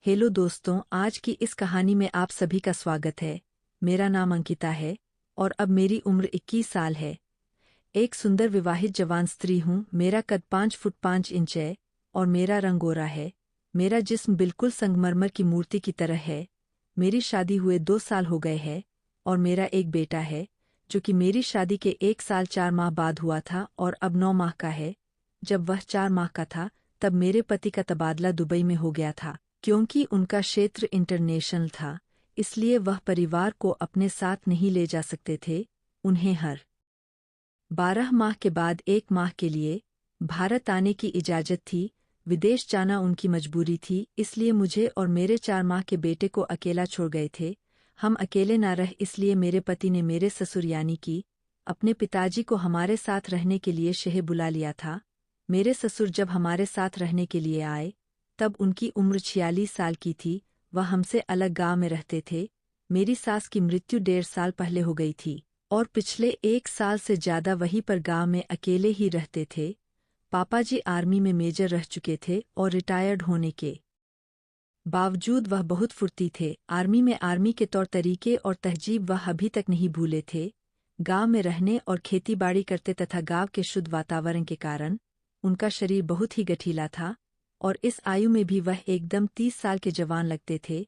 Hello दोस्तों, आज की इस कहानी में आप सभी का स्वागत है। मेरा नाम अंकिता है और अब मेरी उम्र 21 साल है। एक सुंदर विवाहित जवान स्त्री हूँ। मेरा कद 5 फुट 5 इंच है और मेरा रंग गोरा है। मेरा जिस्म बिल्कुल संगमरमर की मूर्ति की तरह है। मेरी शादी हुए 2 साल हो गए हैं और मेरा एक बेटा है जो कि मेरी शादी के 1 साल 4 माह बाद हुआ था और अब 9 माह का है। जब वह 4 माह का था तब मेरे पति का तबादला दुबई में हो गया था। क्योंकि उनका क्षेत्र इंटरनेशनल था, इसलिए वह परिवार को अपने साथ नहीं ले जा सकते थे। उन्हें हर 12 माह के बाद 1 माह के लिए भारत आने की इजाज़त थी। विदेश जाना उनकी मजबूरी थी, इसलिए मुझे और मेरे 4 माह के बेटे को अकेला छोड़ गए थे। हम अकेले ना रह, इसलिए मेरे पति ने मेरे ससुर यानी कि अपने पिताजी को हमारे साथ रहने के लिए शहर बुला लिया था। मेरे ससुर जब हमारे साथ रहने के लिए आए तब उनकी उम्र 46 साल की थी। वह हमसे अलग गांव में रहते थे। मेरी सास की मृत्यु 1.5 साल पहले हो गई थी और पिछले 1 साल से ज्यादा वहीं पर गांव में अकेले ही रहते थे। पापा जी आर्मी में मेजर रह चुके थे और रिटायर्ड होने के बावजूद वह बहुत फुर्ती थे। आर्मी के तौर तरीके और तहजीब वह अभी तक नहीं भूले थे। गांव में रहने और खेतीबाड़ी करते तथा गांव के शुद्ध वातावरण के कारण उनका शरीर बहुत ही गठीला था और इस आयु में भी वह एकदम 30 साल के जवान लगते थे।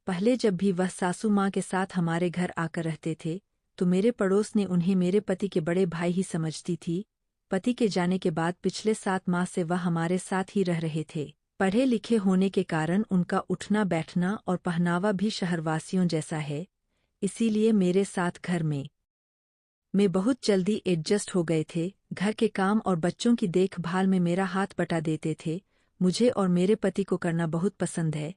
पहले जब भी वह सासू माँ के साथ हमारे घर आकर रहते थे तो मेरे पड़ोस ने उन्हें मेरे पति के बड़े भाई ही समझती थी। पति के जाने के बाद पिछले 7 माह से वह हमारे साथ ही रह रहे थे। पढ़े लिखे होने के कारण उनका उठना बैठना और पहनावा भी शहरवासियों जैसा है, इसीलिए मेरे साथ घर में बहुत जल्दी एडजस्ट हो गए थे। घर के काम और बच्चों की देखभाल में मेरा हाथ बटा देते थे। मुझे और मेरे पति को करना बहुत पसंद है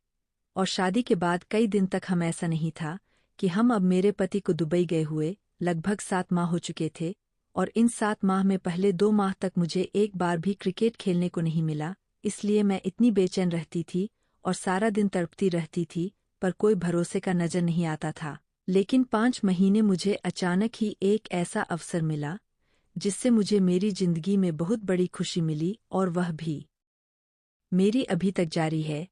और शादी के बाद कई दिन तक हम ऐसा नहीं था कि हम अब मेरे पति को दुबई गए हुए लगभग 7 माह हो चुके थे और इन 7 माह में पहले 2 माह तक मुझे एक बार भी क्रिकेट खेलने को नहीं मिला। इसलिए मैं इतनी बेचैन रहती थी और सारा दिन तड़पती रहती थी, पर कोई भरोसे का नजर नहीं आता था। लेकिन 5 महीने मुझे अचानक ही एक ऐसा अवसर मिला जिससे मुझे मेरी जिंदगी में बहुत बड़ी खुशी मिली और वह भी मेरी अभी तक जारी है।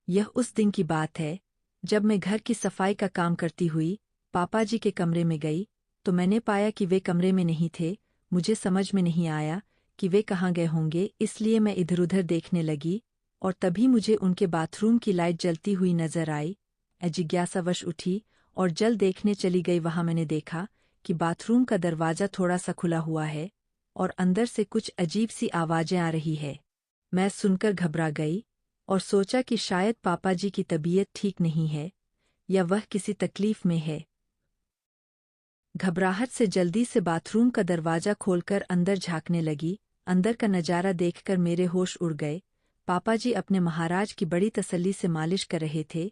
यह उस दिन की बात है जब मैं घर की सफाई का काम करती हुई पापा जी के कमरे में गई तो मैंने पाया कि वे कमरे में नहीं थे। मुझे समझ में नहीं आया कि वे कहाँ गए होंगे, इसलिए मैं इधर-उधर देखने लगी और तभी मुझे उनके बाथरूम की लाइट जलती हुई नजर आई। जिज्ञासावश उठी और जल देखने चली गई। वहां मैंने देखा कि बाथरूम का दरवाजा थोड़ा सा खुला हुआ है और अंदर से कुछ अजीब सी आवाजें आ रही है। मैं सुनकर घबरा गई और सोचा कि शायद पापा जी की तबीयत ठीक नहीं है या वह किसी तकलीफ में है। घबराहट से जल्दी से बाथरूम का दरवाजा खोलकर अंदर झांकने लगी। अंदर का नजारा देखकर मेरे होश उड़ गए। पापा जी अपने महाराज की बड़ी तसल्ली से मालिश कर रहे थे।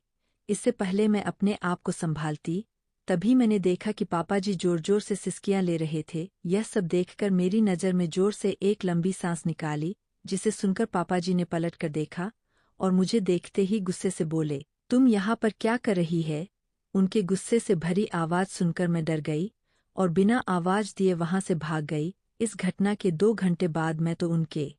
इससे पहले मैं अपने आप को संभालती, तभी मैंने देखा कि पापा जी जोर-जोर से सिसकियां ले रहे थे। यह सब देखकर मेरी नज़र में जोर से एक लंबी सांस निकाली, जिसे सुनकर पापा जी ने पलट कर देखा और मुझे देखते ही गुस्से से बोले, तुम यहाँ पर क्या कर रही है? उनके गुस्से से भरी आवाज सुनकर मैं डर गई और बिना आवाज दिए वहां से भाग गई। इस घटना के 2 घंटे बाद मैं तो उनके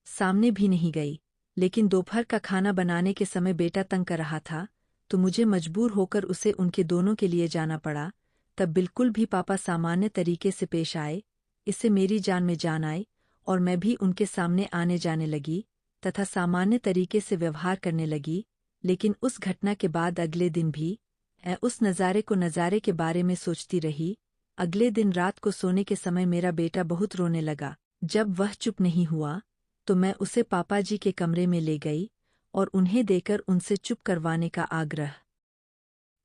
सामने भी नहीं गई, लेकिन दोपहर का खाना बनाने के समय बेटा तंग कर रहा था तो मुझे मजबूर होकर उसे उनके दोनों के लिए जाना पड़ा। तब बिल्कुल भी पापा सामान्य तरीके से पेश आए। इससे मेरी जान में जान आई और मैं भी उनके सामने आने जाने लगी तथा सामान्य तरीके से व्यवहार करने लगी। लेकिन उस घटना के बाद अगले दिन भी मैं उस नज़ारे के बारे में सोचती रही। अगले दिन रात को सोने के समय मेरा बेटा बहुत रोने लगा। जब वह चुप नहीं हुआ तो मैं उसे पापा जी के कमरे में ले गई और उन्हें देकर उनसे चुप करवाने का आग्रह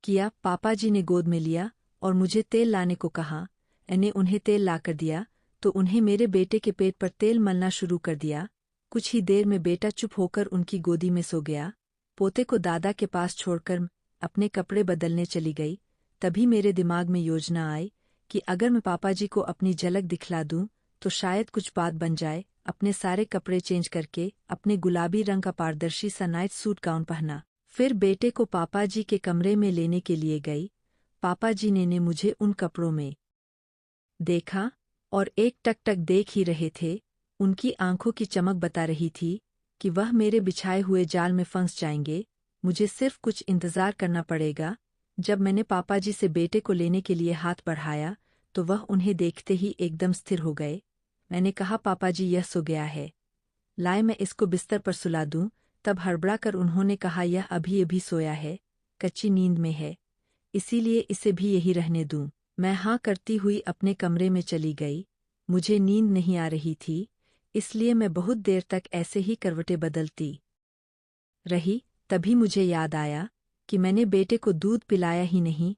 किया। पापा जी ने गोद में लिया और मुझे तेल लाने को कहा। मैंने उन्हें तेल लाकर दिया तो उन्हें मेरे बेटे के पेट पर तेल मलना शुरू कर दिया। कुछ ही देर में बेटा चुप होकर उनकी गोदी में सो गया। पोते को दादा के पास छोड़कर अपने कपड़े बदलने चली गई। तभी मेरे दिमाग में योजना आई कि अगर मैं पापा जी को अपनी झलक दिखला दूं तो शायद कुछ बात बन जाए। अपने सारे कपड़े चेंज करके अपने गुलाबी रंग का पारदर्शी सा नाइट सूट गाउन पहना, फिर बेटे को पापा जी के कमरे में लेने के लिए गई। पापा जी ने मुझे उन कपड़ों में देखा और एक टक देख ही रहे थे। उनकी आंखों की चमक बता रही थी कि वह मेरे बिछाए हुए जाल में फंस जाएंगे। मुझे सिर्फ कुछ इंतज़ार करना पड़ेगा। जब मैंने पापाजी से बेटे को लेने के लिए हाथ बढ़ाया तो वह उन्हें देखते ही एकदम स्थिर हो गए। मैंने कहा, पापाजी यह सो गया है, लाए मैं इसको बिस्तर पर सुला दूं। तब हड़बड़ा कर उन्होंने कहा, यह अभी अभी सोया है, कच्ची नींद में है, इसीलिए इसे भी यही रहने दूं। मैं हाँ करती हुई अपने कमरे में चली गई। मुझे नींद नहीं आ रही थी, इसलिए मैं बहुत देर तक ऐसे ही करवटें बदलती रही। तभी मुझे याद आया कि मैंने बेटे को दूध पिलाया ही नहीं।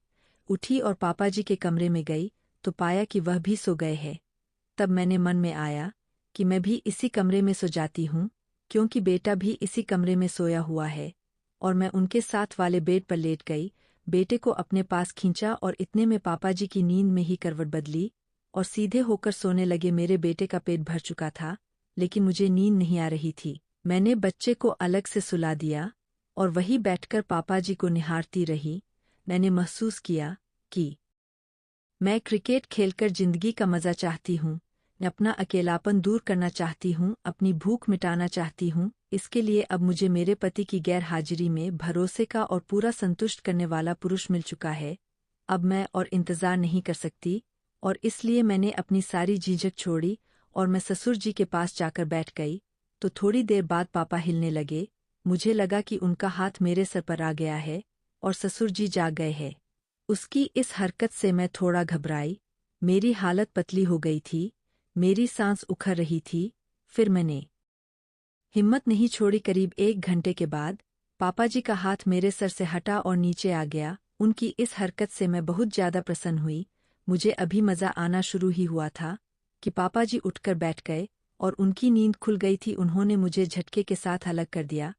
उठी और पापाजी के कमरे में गई तो पाया कि वह भी सो गए हैं। तब मैंने मन में आया कि मैं भी इसी कमरे में सो जाती हूँ, क्योंकि बेटा भी इसी कमरे में सोया हुआ है। और मैं उनके साथ वाले बेड पर लेट गई, बेटे को अपने पास खींचा और इतने में पापाजी की नींद में ही करवट बदली और सीधे होकर सोने लगे। मेरे बेटे का पेट भर चुका था, लेकिन मुझे नींद नहीं आ रही थी। मैंने बच्चे को अलग से सुला दिया और वहीं बैठकर पापाजी को निहारती रही। मैंने महसूस किया कि मैं क्रिकेट खेलकर जिंदगी का मजा चाहती हूँ, मैं अपना अकेलापन दूर करना चाहती हूँ, अपनी भूख मिटाना चाहती हूँ। इसके लिए अब मुझे मेरे पति की गैर हाजिरी में भरोसे का और पूरा संतुष्ट करने वाला पुरुष मिल चुका है। अब मैं और इंतज़ार नहीं कर सकती और इसलिए मैंने अपनी सारी झिझक छोड़ी और मैं ससुर जी के पास जाकर बैठ गई। तो थोड़ी देर बाद पापा हिलने लगे। मुझे लगा कि उनका हाथ मेरे सर पर आ गया है और ससुर जी जाग गए हैं। उसकी इस हरकत से मैं थोड़ा घबराई। मेरी हालत पतली हो गई थी, मेरी सांस उखड़ रही थी। फिर मैंने हिम्मत नहीं छोड़ी। करीब 1 घंटे के बाद पापाजी का हाथ मेरे सर से हटा और नीचे आ गया। उनकी इस हरकत से मैं बहुत ज्यादा प्रसन्न हुई। मुझे अभी मजा आना शुरू ही हुआ था कि पापाजी उठकर बैठ गए और उनकी नींद खुल गई थी। उन्होंने मुझे झटके के साथ अलग कर दिया।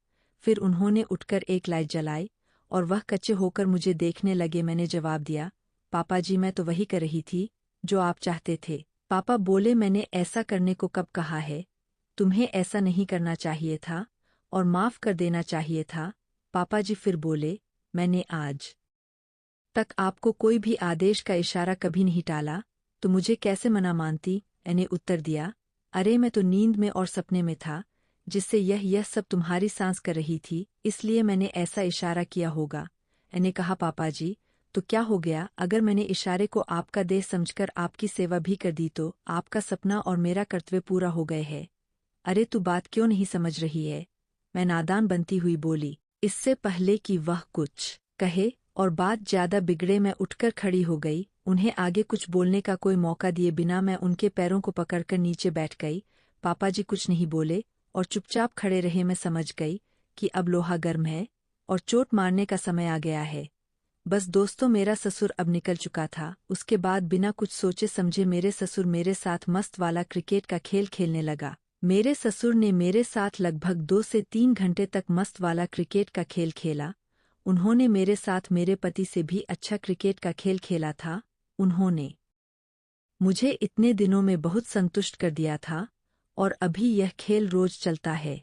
फिर उन्होंने उठकर एक लाइट जलाई और वह कच्चे होकर मुझे देखने लगे। मैंने जवाब दिया, पापाजी मैं तो वही कर रही थी जो आप चाहते थे। पापा बोले, मैंने ऐसा करने को कब कहा है, तुम्हें ऐसा नहीं करना चाहिए था और माफ कर देना चाहिए था। पापाजी फिर बोले, मैंने आज तक आपको कोई भी आदेश का इशारा कभी नहीं टाला, तो मुझे कैसे मना मानती। मैंने उत्तर दिया, अरे मैं तो नींद में और सपने में था, जिससे यह सब तुम्हारी सांस कर रही थी, इसलिए मैंने ऐसा इशारा किया होगा। मैंने कहा, पापाजी तो क्या हो गया, अगर मैंने इशारे को आपका देह समझकर आपकी सेवा भी कर दी तो आपका सपना और मेरा कर्तव्य पूरा हो गए है। अरे तू बात क्यों नहीं समझ रही है, मैं नादान बनती हुई बोली। इससे पहले कि वह कुछ कहे और बात ज्यादा बिगड़े, मैं उठकर खड़ी हो गई। उन्हें आगे कुछ बोलने का कोई मौका दिए बिना मैं उनके पैरों को पकड़कर नीचे बैठ गई। पापाजी कुछ नहीं बोले और चुपचाप खड़े रहे। मैं समझ गई कि अब लोहा गर्म है और चोट मारने का समय आ गया है। बस दोस्तों, मेरा ससुर अब निकल चुका था। उसके बाद बिना कुछ सोचे समझे मेरे ससुर मेरे साथ मस्त वाला क्रिकेट का खेल खेलने लगा। मेरे ससुर ने मेरे साथ लगभग 2 से 3 घंटे तक मस्त वाला क्रिकेट का खेल खेला। उन्होंने मेरे साथ मेरे पति से भी अच्छा क्रिकेट का खेल खेला था। उन्होंने मुझे इतने दिनों में बहुत संतुष्ट कर दिया था और अभी यह खेल रोज चलता है।